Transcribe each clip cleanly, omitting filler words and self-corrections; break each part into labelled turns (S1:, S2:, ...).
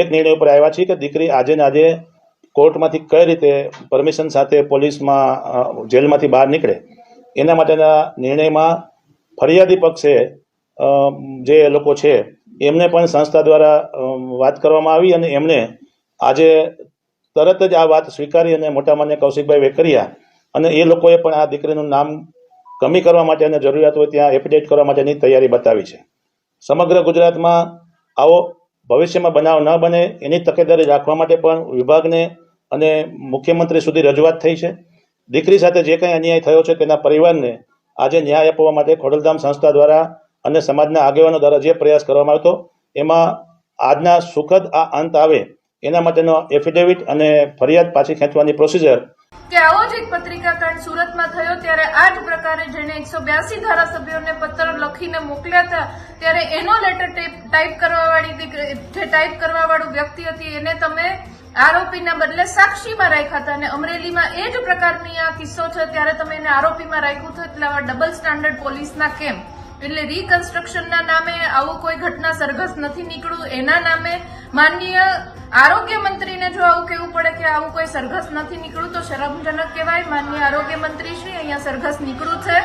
S1: એક નિર્ણય ઉપર આવ્યા છીએ કે દીકરી આજે ને આજે કોર્ટમાંથી કઈ રીતે પરમિશન સાથે પોલીસમાં જેલમાંથી બહાર નીકળે એના માટેના નિર્ણયમાં ફરિયાદી પક્ષે જે લોકો છે એમને પણ સંસ્થા દ્વારા વાત કરવામાં આવી અને એમણે આજે તરત જ આ વાત સ્વીકારી અને મોટા માન્ય કૌશિકભાઈ વેકરિયા અને એ લોકોએ પણ આ દીકરીનું નામ કમી કરવા માટે અને જરૂરિયાત હોય ત્યાં એફિડેવિટ કરવા માટેની તૈયારી બતાવી છે. સમગ્ર ગુજરાતમાં આવો ભવિષ્યમાં બનાવ ન બને એની તકેદારી રાખવા માટે પણ વિભાગને અને મુખ્યમંત્રી સુધી રજૂઆત થઈ છે. દીકરી સાથે જે કંઈ અન્યાય થયો છે તેના પરિવારને આજે ન્યાય આપવા માટે ખોડલધામ સંસ્થા દ્વારા અને સમાજના આગેવાનો દ્વારા જે પ્રયાસ કરવામાં આવ્યો હતો એમાં આજના સુખદ આ અંત આવે એના માટેનો એફિડેવિટ અને ફરિયાદ પાછી ખેંચવાની પ્રોસિજર
S2: કે આવો જ એક પત્રિકાકાંડ સુરતમાં થયો ત્યારે આ જ પ્રકારે જેને 182 ધારાસભ્યોને પત્ર લખીને મોકલ્યા હતા ત્યારે એનો લેટર ટાઈપ કરવા વાળું વ્યક્તિ હતી એને તમે આરોપીના બદલે સાક્ષીમાં રાખ્યા હતા અને અમરેલીમાં એ જ પ્રકારની આ કિસ્સો છે ત્યારે તમે એને આરોપીમાં રાખ્યું હતું એટલે આવા ડબલ સ્ટાન્ડર્ડ પોલીસના કેમ? એટલે રિકન્સ્ટ્રક્શનના નામે આવું કોઈ ઘટના સરઘસ નથી નીકળ્યું, એના નામે માનનીય આરોગ્ય મંત્રીને જો આવું કહેવું પડે કે આવું કોઈ સરઘસ નથી નીકળ્યું તો શરમજનક કહેવાય. માનનીય આરોગ્ય મંત્રી શ્રી, અહીંયા સરઘસ નીકળ્યું છે.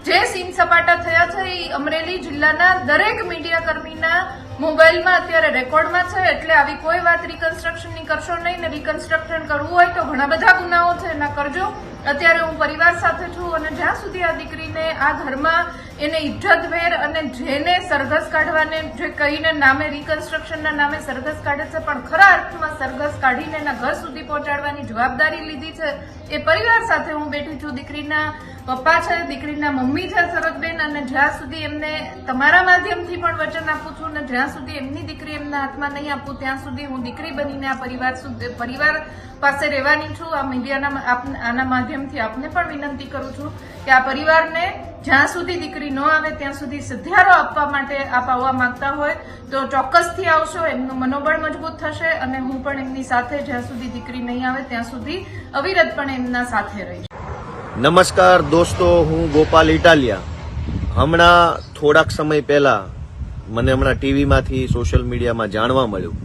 S2: જે સીન સપાટા થયા છે એ અમરેલી જિલ્લાના દરેક મીડિયા કર્મીના મોબાઈલમાં અત્યારે રેકોર્ડમાં છે. એટલે આવી કોઈ વાત રિકન્સ્ટ્રક્શનની કરશો નહીં ને રિકન્સ્ટ્રક્શન કરવું હોય તો ઘણા બધા ગુનાઓ છે એના કરજો. અત્યારે હું પરિવાર સાથે છું અને જ્યાં સુધી આ દીકરીને આ ઘરમાં એને ઇજ્જતભેર અને જેને સરઘસ કાઢવાને જે કહીને નામે રિકન્સ્ટ્રક્શનના નામે સરઘસ કાઢે છે પણ ખરા અર્થમાં સરઘસ કાઢીને એના ઘર સુધી પહોંચાડવાની જવાબદારી લીધી છે એ પરિવાર સાથે હું બેઠી છું. દીકરીના પપ્પા છે, દીકરીના મમ્મી છે સરોજબેન, અને જ્યાં સુધી એમને તમારા માધ્યમથી પણ વચન આપું છું અને જ્યાં સુધી એમની દીકરી એમના હાથમાં નહીં આપું ત્યાં સુધી હું દીકરી બનીને આ પરિવાર પાસે રહેવાની છું. આ મીડિયાના આના માધ્યમથી આપને પણ વિનંતી કરું છું કે આ પરિવારને જ્યાં સુધી દીકરી ન આવે ત્યાં સુધી સધિયારો આપવા માટે આપ આવવા માંગતા હોય તો ચોક્કસથી આવશો. એમનું મનોબળ મજબૂત થશે અને હું પણ એમની સાથે જ્યાં સુધી દીકરી નહીં આવે ત્યાં સુધી અવિરતપણે એમના સાથે રહીશ.
S3: નમસ્કાર દોસ્તો, હું ગોપાલ ઇટાલિયા. હમણાં થોડાક સમય પહેલા મને ટીવીમાંથી સોશિયલ મીડિયામાં જાણવા મળ્યું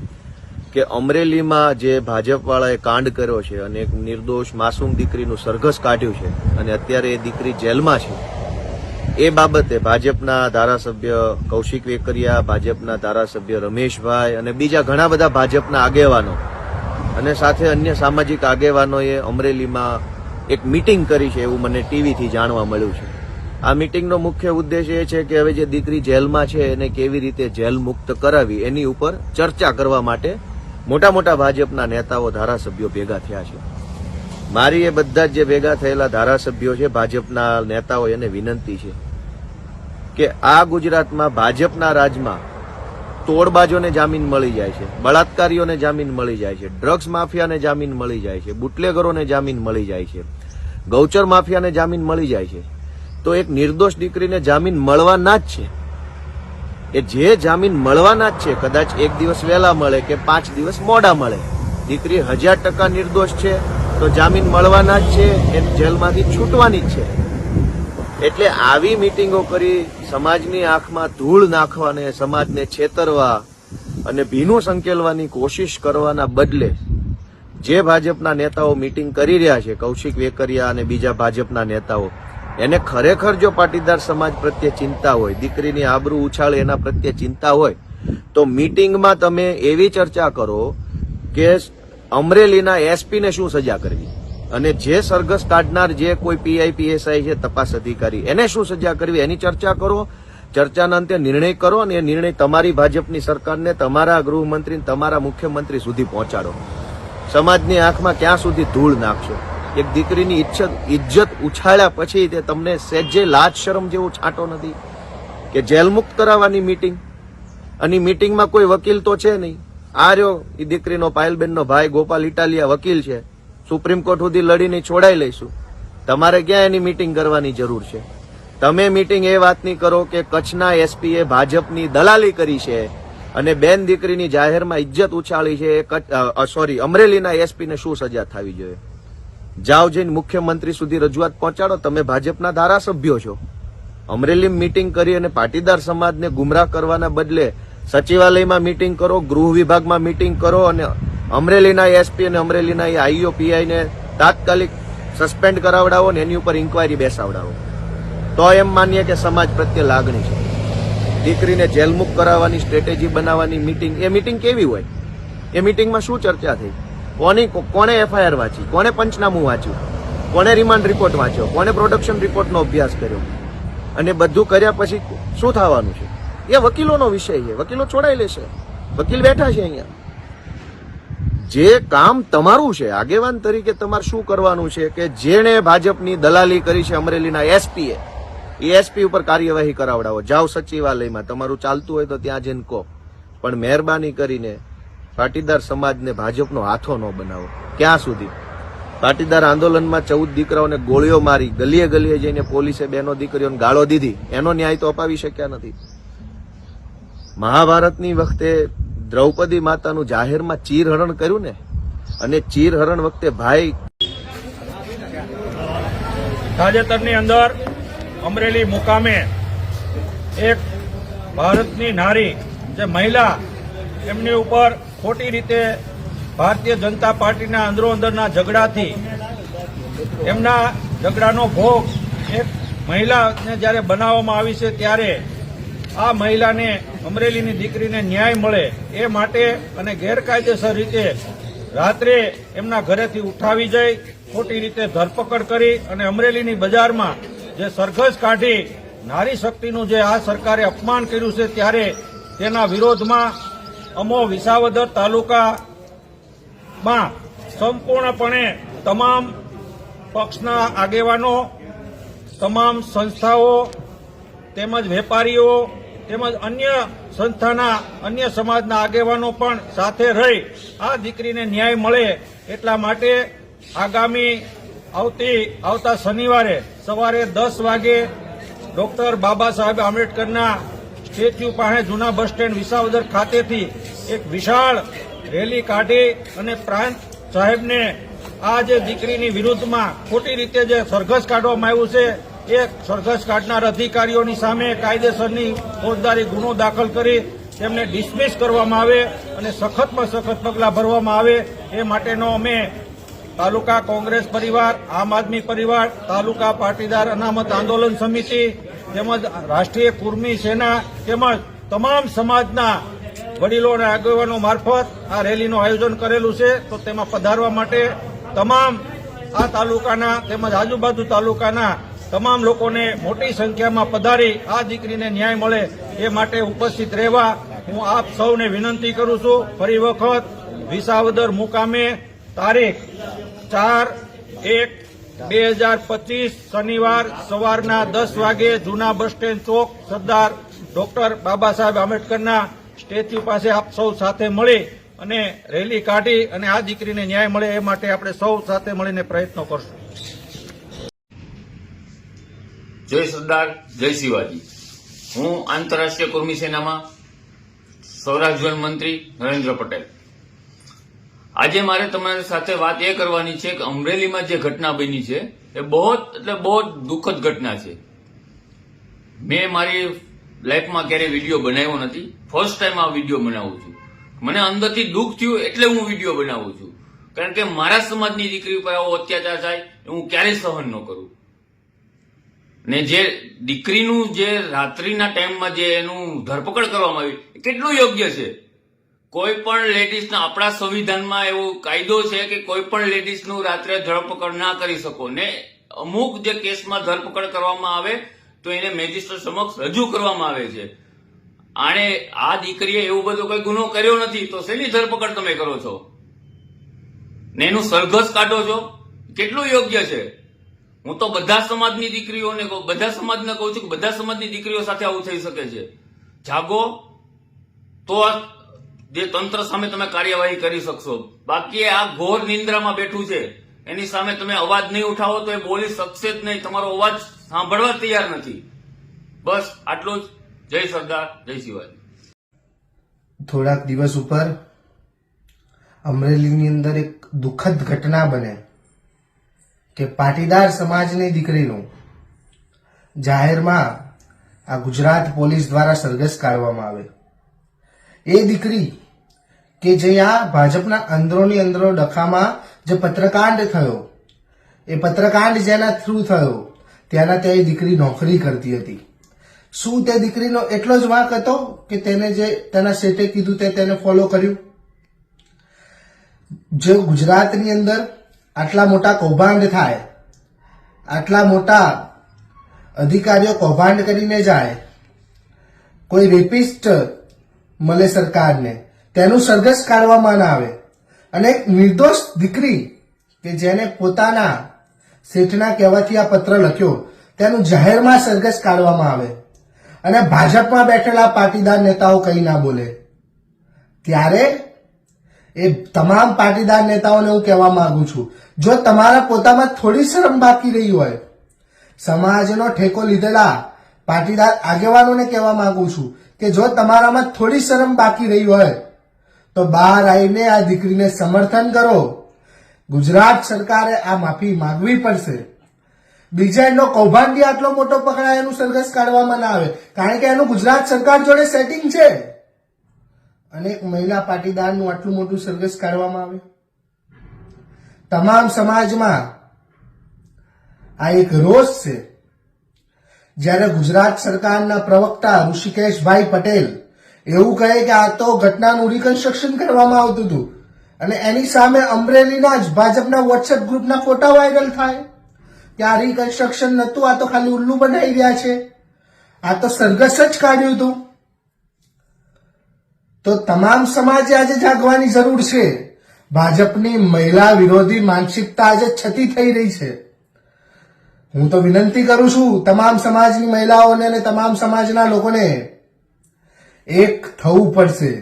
S3: કે અમરેલીમાં જે ભાજપવાળાએ કાંડ કર્યો છે અને એક નિર્દોષ માસૂમ દીકરીનું સરઘસ કાઢ્યું છે અને અત્યારે એ દીકરી જેલમાં છે. એ બાબતે ભાજપના ધારાસભ્ય કૌશિક વેકરિયા, ભાજપના ધારાસભ્ય રમેશભાઈ અને બીજા ઘણા બધા ભાજપના આગેવાનો અને સાથે અન્ય સામાજિક આગેવાનોએ અમરેલીમાં એક મીટિંગ કરી છે એવું મને ટીવીથી જાણવા મળ્યું છે. આ મીટિંગનો મુખ્ય ઉદ્દેશ એ છે કે હવે જે દીકરી જેલમાં છે એને કેવી રીતે જેલ મુક્ત કરાવી એની ઉપર ચર્ચા કરવા માટે મોટા મોટા ભાજપના નેતાઓ, ધારાસભ્યો ભેગા થયા છે. મારી એ બધા જે ભેગા થયેલા ધારાસભ્યો છે, ભાજપના નેતાઓ, એને વિનંતી છે કે આ ગુજરાતમાં ભાજપના રાજમાં તોડબાજોને જામીન મળી જાય છે, બળાત્કારીઓને જામીન મળી જાય છે, ડ્રગ્સ માફિયાને જામીન મળી જાય છે, બુટલેગરોને જામીન મળી જાય છે, ગૌચર માફિયાને જામીન મળી જાય છે, તો એક નિર્દોષ દીકરીને જામીન મળવાના જ છે. એ જે જામીન મળવાના જ છે, કદાચ એક દિવસ વહેલા મળે કે 5 દિવસ મોડા મળે, દીકરી 1000% નિર્દોષ છે તો જામીન મળવાના જ છે, એ જેલમાંથી છૂટવાની જ છે. એટલે આવી મીટિંગો કરી સમાજની આંખમાં ધૂળ નાખવા અને સમાજને છેતરવા અને ભીનું સંકેલવાની કોશિશ કરવાના બદલે જે ભાજપના નેતાઓ મીટિંગ કરી રહ્યા છે, કૌશિક વેકરિયા અને બીજા ભાજપના નેતાઓ, એને ખરેખર જો પાટીદાર સમાજ પ્રત્યે ચિંતા હોય, દીકરીની આબરૂ ઉછાળે એના પ્રત્યે ચિંતા હોય તો મીટિંગમાં તમે એવી ચર્ચા કરો કે અમરેલીના એસપીને શું સજા કરવી અને જે સરઘસ કાઢનાર જે કોઈ પીઆઈ પીએસઆઈ છે, તપાસ અધિકારી, એને શું સજા કરવી એની ચર્ચા કરો. ચર્ચાના અંતે નિર્ણય કરો અને એ નિર્ણય તમારી ભાજપની સરકારને, તમારા ગૃહમંત્રી, તમારા મુખ્યમંત્રી સુધી પહોંચાડો. સમાજની આંખમાં ક્યાં સુધી ધૂળ નાખશો? એક દીકરીની ઇજ્જત ઉછાળ્યા પછી તે તમને સહેજે લાજ શરમ જેવો છાંટો નથી કે જેલ મુક્ત કરાવવાની મીટિંગ? અને મીટિંગમાં કોઈ વકીલ તો છે નહીં. આ રહ્યો એ દીકરીનો, પાયલબેનનો ભાઈ ગોપાલ ઇટાલિયા વકીલ છે. સુપ્રીમ કોર્ટ સુધી લડીને છોડાઈ લઈશું. તમારે ક્યાં એની મીટિંગ કરવાની જરૂર છે? તમે મીટિંગ એ વાતની કરો કે કચ્છના એસપીએ ભાજપની દલાલી કરી છે અને બેન દીકરીની જાહેરમાં ઇજ્જત ઉછાળી છે. અમરેલીના એસપીને શું સજા થવી જોઈએ? જાઓ જઈને મુખ્યમંત્રી સુધી રજૂઆત પહોંચાડો. તમે ભાજપના ધારાસભ્યો છો. અમરેલી મીટિંગ કરી અને પાટીદાર સમાજને ગુમરાહ કરવાના બદલે સચિવાલયમાં મીટિંગ કરો, ગૃહ વિભાગમાં મીટિંગ કરો અને અમરેલીના એસપી અને અમરેલીના આઈઓ પીઆઈ ને તાત્કાલિક સસ્પેન્ડ કરાવડાવો ને એની ઉપર ઇન્કવાયરી બેસાવડાવો. તો એમ માનીએ કે સમાજ પ્રત્યે લાગણી છે. દીકરીને જેલમુક્ત કરાવવાની સ્ટ્રેટેજી બનાવવાની મીટિંગ, એ મીટિંગ કેવી હોય? એ મીટિંગમાં શું ચર્ચા થઈ? કોણે એફઆઈઆર વાંચી? કોણે પંચનામું વાંચ્યું? કોણે રિમાન્ડ રિપોર્ટ વાંચ્યો? કોણે પ્રોડક્શન રિપોર્ટનો અભ્યાસ કર્યો? અને બધું કર્યા પછી શું થવાનું છે? એ વકીલોનો વિષય છે. વકીલો છોડાઈ લેશે. વકીલ બેઠા છે અહીંયા. જે કામ તમારું છે, આગેવાન તરીકે તમારે શું કરવાનું છે કે જેણે ભાજપની દલાલી કરી છે અમરેલીના એસપીએ, એ એસપી ઉપર કાર્યવાહી કરાવડાવો. જાઓ સચિવાલયમાં, તમારું ચાલતું હોય તો ત્યાં જઈને કહો. પણ મહેરબાની કરીને પાટીદાર સમાજને ભાજપનો હાથો ન બનાવો. ક્યાં સુધી? પાટીદાર આંદોલનમાં 14 દીકરાઓને ગોળીઓ મારી, ગલીએ ગલીએ જઈને પોલીસે બહેનો દીકરીઓને ગાળો દીધી, એનો ન્યાય તો અપાવી શક્યા નથી. મહાભારતની વખતે દ્રૌપદી માતાનું જાહેરમાં ચીરહરણ કર્યું ને, અને ચીરહરણ વખતે ભાઈ
S4: તાજેતરની અંદર અમરેલી મુકામે એક ભારતની નારી, જે મહિલા, એમની ઉપર ખોટી રીતે ભારતીય જનતા પાર્ટીના અંદરો અંદરના ઝઘડાથી એમના ઝઘડાનો ભોગ એક મહિલાને જ્યારે બનાવવામાં આવી છે, ત્યારે આ મહિલાને, અમરેલીની દીકરીને ન્યાય મળે એ માટે અને ગેરકાયદેસર રીતે રાત્રે એમના ઘરેથી ઉઠાવી જઈ ખોટી રીતે ધરપકડ કરી અને અમરેલીની બજારમાં જે સરઘસ કાઢી નારી શક્તિનું જે આ સરકારે અપમાન કર્યું છે, ત્યારે તેના વિરોધમાં અમો વિસાવદર તાલુકામાં સંપૂર્ણપણે તમામ પક્ષના આગેવાનો, તમામ સંસ્થાઓ તેમજ વેપારીઓ તેમજ અન્ય સંસ્થાના, અન્ય સમાજના આગેવાનો પણ સાથે રહી આ દીકરીને ન્યાય મળે એટલા માટે આગામી આવતા શનિવારે સવારે 10 વાગે ડોક્ટર બાબા સાહેબ આંબેડકરના સ્ટેચ્યુ પાસે જૂના બસ સ્ટેન્ડ વિસાવદર ખાતેથી એક વિશાળ રેલી કાઢી અને પ્રાંત સાહેબને આ જે દીકરીની વિરુદ્ધમાં ખોટી રીતે જે સરઘસ કાઢવામાં આવ્યું છે, એ સરઘસ કાઢનાર અધિકારીઓની સામે કાયદેસરની ફોજદારી ગુનો દાખલ કરી તેમને ડિસમિસ કરવામાં આવે અને સખતમાં સખત પગલાં ભરવામાં આવે એ માટેનો અમે તાલુકા કોંગ્રેસ પરિવાર, આમ આદમી પરિવાર, તાલુકા પાટીદાર અનામત આંદોલન સમિતિ તેમજ રાષ્ટ્રીય કુર્મી સેના તેમજ તમામ સમાજના વડીલો અને આગેવાનો મારફત આ રેલીનું આયોજન કરેલું છે. તો તેમાં પધારવા માટે તમામ આ તાલુકાના તેમજ આજુબાજુ તાલુકાના તમામ લોકોને મોટી સંખ્યામાં પધારી આ દીકરીને ન્યાય મળે એ માટે ઉપસ્થિત રહેવા હું આપ સૌને વિનંતી કરું છું. ફરી વખત વિસાવદર મુકામે તારીખ 4/1/2025 શનિવાર સવારના 10 વાગે જૂના બસ સ્ટેન્ડ ચોક સરદાર ડોક્ટર બાબા સાહેબ આંબેડકરના સ્ટેચ્યુ પાસે આપ સૌ સાથે મળી અને રેલી કાઢી અને આ દીકરીને ન્યાય મળે એ માટે આપણે સૌ સાથે મળીને પ્રયત્નો કરશું.
S5: જય સરદાર, જય શિવાજી. હું આંતરરાષ્ટ્રીય કુર્મી સેનામાં સૌરાષ્ટ્ર ઝોન મંત્રી નરેન્દ્ર પટેલ. આજે મારે તમારી સાથે વાત એ કરવાની છે કે અમરેલીમાં જે ઘટના બની છે એ બહુ દુઃખદ ઘટના છે. મેં મારી લાઈફમાં ક્યારેય વિડીયો બનાવ્યો નથી. ફર્સ્ટ ટાઈમ આ વિડીયો બનાવું છું. મને અંદરથી દુઃખ થયું એટલે હું વિડીયો બનાવું છું. કારણ કે મારા સમાજની દીકરી ઉપર આવો અત્યાચાર થાય એ હું ક્યારેય સહન ન કરું. ને જે દીકરીનું જે રાત્રિના ટાઈમમાં જે એનું ધરપકડ કરવામાં આવી એ કેટલું યોગ્ય છે? કોઈ પણ લેડીઝના, આપણા સંવિધાનમાં એવો કાયદો છે કે કોઈ પણ લેડીઝનું રાત્રે ધરપકડ ના કરી શકો, ને અમુક જે કેસમાં ધરપકડ કરવામાં આવે તો એને મેજિસ્ટ્રેટ સમક્ષ રજૂ કરવામાં આવે છે. આણે આ દીકરીએ એવું બધો કોઈ ગુનો કર્યો નથી તો શેની ધરપકડ તમે કરો છો ને એનું સરઘસ કાઢો છો? કેટલું યોગ્ય છે? હું તો બધા સમાજની દીકરીઓને કહું, બધા સમાજને કહું છું કે બધા સમાજની દીકરીઓ સાથે આવું થઈ શકે છે. જાગો તો જે તંત્ર સામે તમે કાર્યવાહી કરી શકશો. બાકી આ ઘોર નિંદ્રામાં બેઠું છે, એની સામે તમે અવાજ નહીં ઉઠાવો તો એ બોલી શકશે જ નહીં. તમારો અવાજ સાંભળવા તૈયાર નથી. બસ આટલું જ. જય સરદાર, જય શિવાજી.
S6: થોડાક દિવસ ઉપર અમરેલીની અંદર એક દુઃખદ ઘટના બને કે પાટીદાર સમાજની દીકરીનું જાહેરમાં આ ગુજરાત પોલીસ દ્વારા સરઘસ કાઢવામાં આવે. એ દીકરી કે જે આ ભાજપના અંદરોની અંદરો ડખામાં જે પત્રકાંડ થયો, એ પત્રકાંડ જેના થ્રુ થયો ત્યાંના તે દીકરી નોકરી કરતી હતી. શું તે દીકરીનો એટલો જ વાંક હતો કે તેને જે તેના શેઠે કીધું તે તેને ફોલો કર્યું? જો ગુજરાતની અંદર આટલા મોટા કૌભાંડ થાય, આટલા મોટા અધિકારીઓ કૌભાંડ કરીને જાય, કોઈ રેપિસ્ટ મળે સરકારને, તેનું સરઘસ કાઢવામાં ના આવે, અને એક નિર્દોષ દીકરી કે જેને પોતાના શેઠના કહેવાથી આ પત્ર લખ્યો તેનું જાહેરમાં સરઘસ કાઢવામાં આવે, અને ભાજપમાં બેઠેલા પાટીદાર નેતાઓ કંઈ ના બોલે, ત્યારે એ તમામ પાટીદાર નેતાઓને હું કહેવા માંગુ છું, જો તમારા પોતામાં થોડી શરમ બાકી રહી હોય, સમાજનો ઠેકો લીધેલા પાટીદાર આગેવાનોને કહેવા માંગુ છું કે જો તમારામાં થોડી શરમ બાકી રહી હોય તો બહાર આવીને આ દીકરીને સમર્થન કરો. ગુજરાત સરકારે આ માફી માંગવી પડશે. બીજા એનો કૌભાંડી આટલો મોટો પકડાય એનું સરઘસ કાઢવામાં ના આવે, કારણ કે એનું ગુજરાત સરકાર જોડે સેટિંગ છે, અને એક મહિલા પાટીદારનું આટલું મોટું સરઘસ કાઢવામાં આવે. તમામ સમાજમાં આ એક રોષ છે. જ્યારે ગુજરાત સરકારના પ્રવક્તા ઋષિકેશભાઈ પટેલ એવું કહે કે આ તો ઘટનાનું રિકન્સ્ટ્રક્શન કરવામાં આવતું હતું, અને એની સામે અમરેલીના જ ભાજપના વોટ્સએપ ગ્રુપના ફોટા વાયરલ થાય કે આ રિકન્સ્ટ્રક્શન નતું, આ તો ખાલી ઉલ્લુ બનાવી રહ્યા છે, આ તો સરઘસ જ કાઢ્યું હતું. તો તમામ સમાજે આજે જાગવાની જરૂર છે. ભાજપની મહિલા વિરોધી માનસિકતા આજે છતી થઈ રહી છે. હું તો વિનંતી કરું છું તમામ સમાજની મહિલાઓને અને તમામ સમાજના લોકોને, એક થવું પડશે,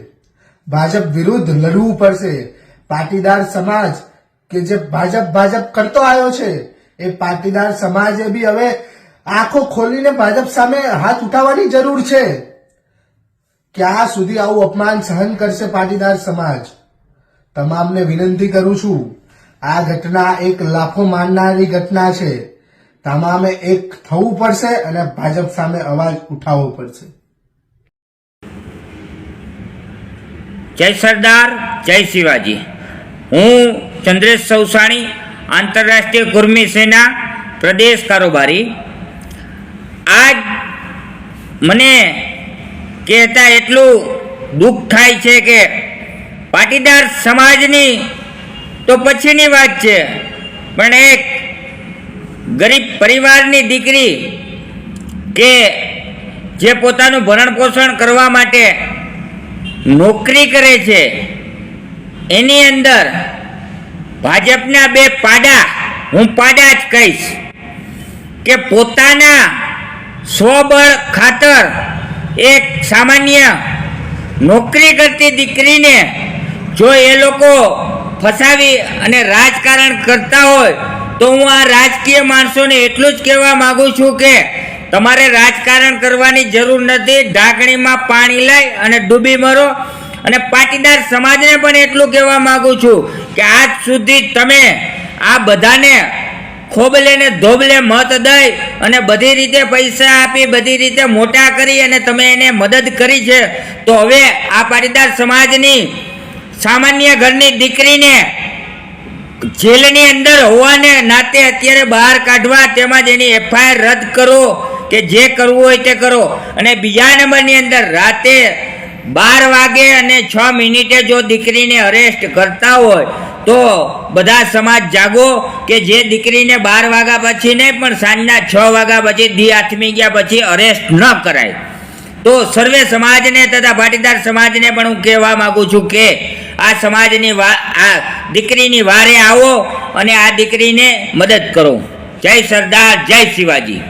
S6: ભાજપ વિરુદ્ધ લડવું પડશે. પાટીદાર સમાજ કે જે ભાજપ કરતો આવ્યો છે, એ પાટીદાર સમાજે બી હવે આંખો ખોલીને ભાજપ સામે હાથ ઉઠાવવાની જરૂર છે. ક્યાં સુધી આવું અપમાન સહન કરશે પાટીદાર સમાજ? તમામને વિનંતી કરું છું, આ ઘટના એક લાફો મારનારી ઘટના છે. તમામે એક થવું પડશે અને ભાજપ સામે અવાજ ઉઠાવવો પડશે.
S7: જય સરદાર, જય શિવાજી. હું ચંદ્રેશ ચૌસાણી, આંતરરાષ્ટ્રીય કુર્મી સેના પ્રદેશ કારોબારી. આજ મને કહેતા એટલું દુઃખ થાય છે કે પાટીદાર સમાજની તો પછીની વાત છે, પણ એક ગરીબ પરિવારની દીકરી કે જે પોતાનું ભરણ પોષણ કરવા માટે નોકરી કરે છે, એની અંદર ભાજપના બે પાડા, હું પાડા જ કહીશ, કે પોતાના સ્વબળ ખાતર એક સામાન્ય નોકરી કરતી દીકરીને જો એ લોકો ફસાવી અને રાજકારણ કરતા હોય તો હું આ રાજકીય માણસોને એટલું જ કહેવા માંગુ છું કે તમારે રાજકારણ કરવાની જરૂર નથી. ઢાંકણીમાં પાણી લઈ અને ડૂબી મરો. અને પાટીદાર સમાજને પણ એટલું કહેવા માંગુ છું કે આજ સુધી તમે આ બધાને ખોબલે ને ધોબલે મત દઈ અને બધી રીતે પૈસા આપી, બધી રીતે મોટા કરી અને તમે એને મદદ કરી છે, તો હવે આ પાટીદાર સમાજની સામાન્ય ઘરની દીકરીને જેલની અંદર હોવાને નાતે અત્યારે બહાર કાઢવા, તેમજ એની એફઆઈઆર રદ કરો કે જે કરવું હોય તે કરો. અને બીજા નંબરની અંદર રાતે 12 વાગે અને 6 મિનિટે જો દીકરીને અરેસ્ટ કરતા હોય તો બધા સમાજ જાગો કે જે દીકરીને 12 વાગ્યા પછી નહીં પણ સાંજના 6 વાગ્યા પછી દી આથમી ગયા પછી અરેસ્ટ ન કરાય. તો સર્વે સમાજને તથા પાટીદાર સમાજને પણ હું કહેવા માંગુ છું કે આ સમાજની આ દીકરીની વારે આવો અને આ દીકરીને મદદ કરો. જય સરદાર, જય શિવાજી.